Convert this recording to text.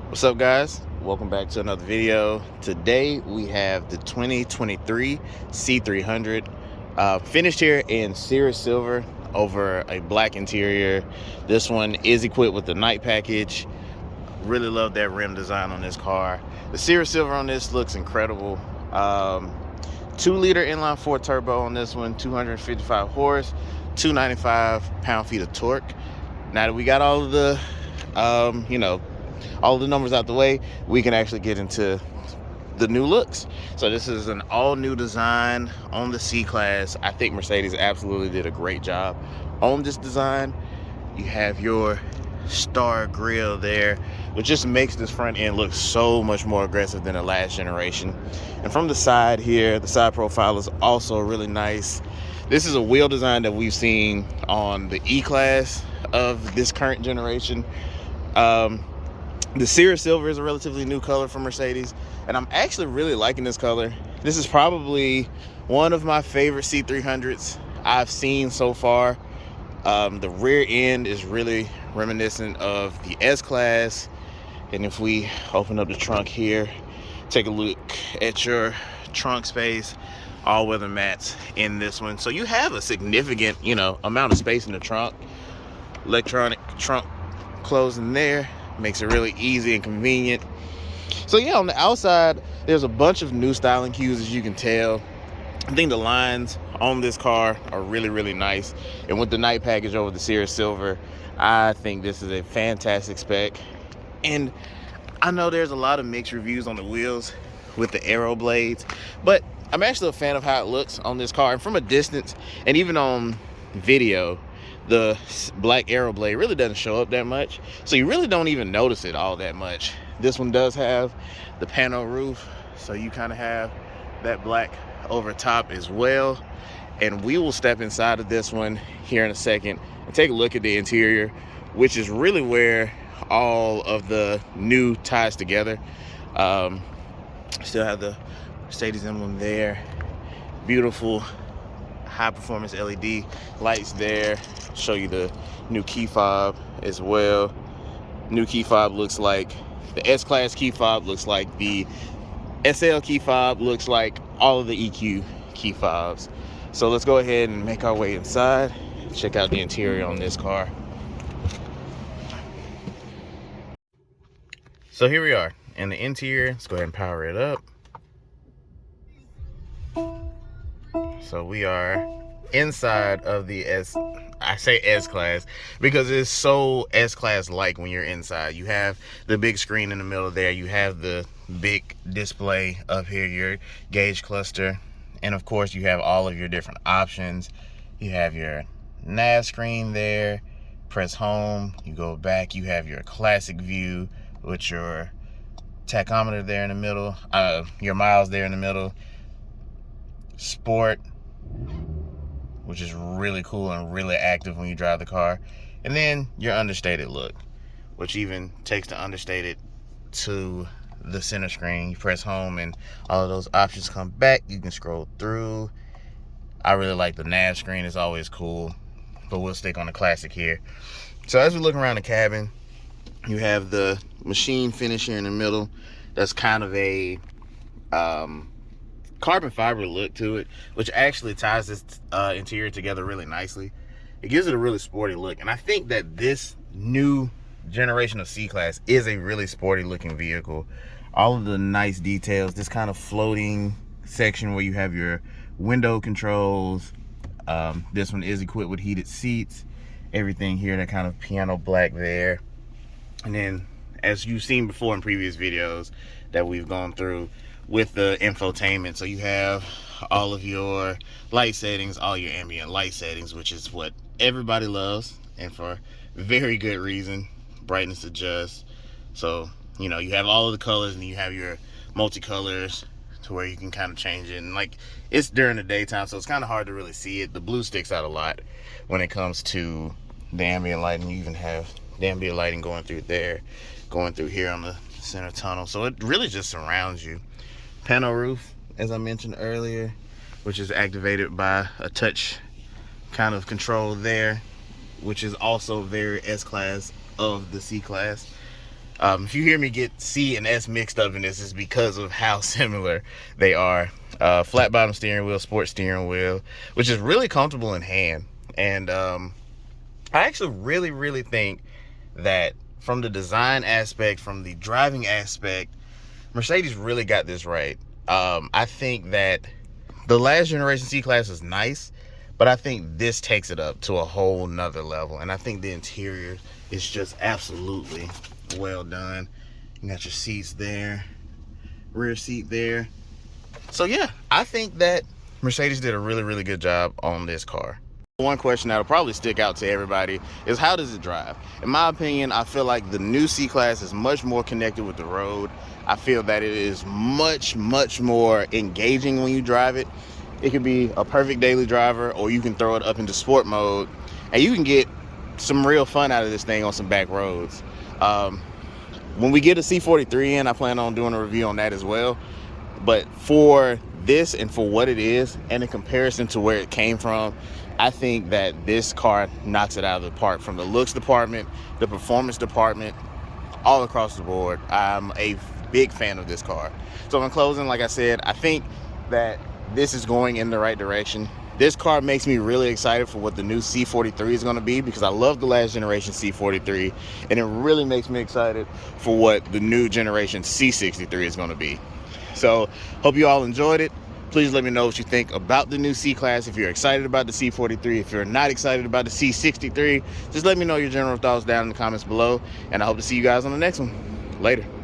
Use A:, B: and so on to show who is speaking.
A: What's up, guys? Welcome back to another video. Today we have the 2023 C300 finished here in Cirrus Silver over a black interior. This one is equipped with the night package. Really love that rim design on this car. The Cirrus Silver on this looks incredible. 2-liter inline 4 turbo on this one, 255 horse, 295 pound-feet of torque. Now that we got all of the all the numbers out the way, we can actually get into the new looks. So this is an all-new design on the C-Class. I think Mercedes absolutely did a great job on this design. You have your star grille there, which just makes this front end look so much more aggressive than the last generation. And from the side here, the side profile is also really nice. This is a wheel design that we've seen on the E-Class of this current generation. The Cirrus Silver is a relatively new color for Mercedes, and I'm actually really liking this color. This is probably one of my favorite C300s I've seen so far. The rear end is really reminiscent of the S-Class, and if we open up the trunk here, take a look at your trunk space, all-weather mats in this one. So you have a significant, amount of space in the trunk. Electronic trunk closing there makes it really easy and convenient. So yeah, on the outside, there's a bunch of new styling cues, as you can tell. I think the lines on this car are really, really nice. And with the night package over the Cirrus Silver, I think this is a fantastic spec. And I know there's a lot of mixed reviews on the wheels with the aero blades, but I'm actually a fan of how it looks on this car. And from a distance, and even on video, the black aero blade really doesn't show up that much, so you really don't even notice it all that much. This one does have the pano roof, so you kind of have that black over top as well. And we will step inside of this one here in a second and take a look at the interior, which is really where all of the new ties together. Still have the Mercedes emblem there, beautiful high performance LED lights there. Show you the new key fob as well. New key fob looks like the S-Class key fob, looks like the SL key fob, looks like all of the EQ key fobs. So let's go ahead and make our way inside, check out the interior on this car. So here we are in the interior. Let's go ahead and power it up. So we are inside of the S-Class because it's so S-Class like when you're inside. You have the big screen in the middle there, you have the big display up here, your gauge cluster, and of course you have all of your different options. You have your nav screen there, press home, you go back, you have your classic view with your tachometer there in the middle, your miles there in the middle, sport, which is really cool and really active when you drive the car, and then your understated look, which even takes the understated to the center screen. You press home and all of those options come back. You can scroll through. I really like the nav screen, it's always cool, but we'll stick on the classic here. So as we look around the cabin, you have the machine finish here in the middle. That's kind of a carbon fiber look to it, which actually ties this interior together really nicely. It gives it a really sporty look, and I think that this new generation of C-Class is a really sporty looking vehicle. All of the nice details, this kind of floating section where you have your window controls. This one is equipped with heated seats, everything here, that kind of piano black there. And then, as you've seen before in previous videos that we've gone through, with the infotainment, so you have all of your light settings, all your ambient light settings, which is what everybody loves, and for very good reason. Brightness adjust, so you have all of the colors, and you have your multicolors to where you can kind of change it. And like, it's during the daytime, so it's kind of hard to really see it. The blue sticks out a lot when it comes to the ambient lighting. You even have the ambient lighting going through there, going through here on the center tunnel, so it really just surrounds you. Pano roof, as I mentioned earlier, which is activated by a touch kind of control there, which is also very S-Class of the C-Class. If you hear me get C and S mixed up in this, it's because of how similar they are. Flat bottom steering wheel, sports steering wheel, which is really comfortable in hand. And I actually really think that from the design aspect, from the driving aspect, Mercedes really got this right. I think that the last generation C-Class is nice, but I think this takes it up to a whole nother level. And I think the interior is just absolutely well done. You got your seats there, rear seat there. So yeah, I think that Mercedes did a really good job on this car. One question that'll probably stick out to everybody is, how does it drive? In my opinion, I feel like the new C-Class is much more connected with the road. I feel that it is much more engaging when you drive it. It could be a perfect daily driver, or you can throw it up into sport mode and you can get some real fun out of this thing on some back roads. When we get a C43 in, I plan on doing a review on that as well. But for this and for what it is, and in comparison to where it came from, I think that this car knocks it out of the park from the looks department, the performance department, all across the board. I'm a big fan of this car. So in closing, like I said, I think that this is going in the right direction. This car makes me really excited for what the new C43 is going to be, because I love the last generation C43, and it really makes me excited for what the new generation C63 is going to be. So hope you all enjoyed it. Please let me know what you think about the new C-Class. If you're excited about the C43, if you're not excited about the C63, just let me know your general thoughts down in the comments below, and I hope to see you guys on the next one. Later.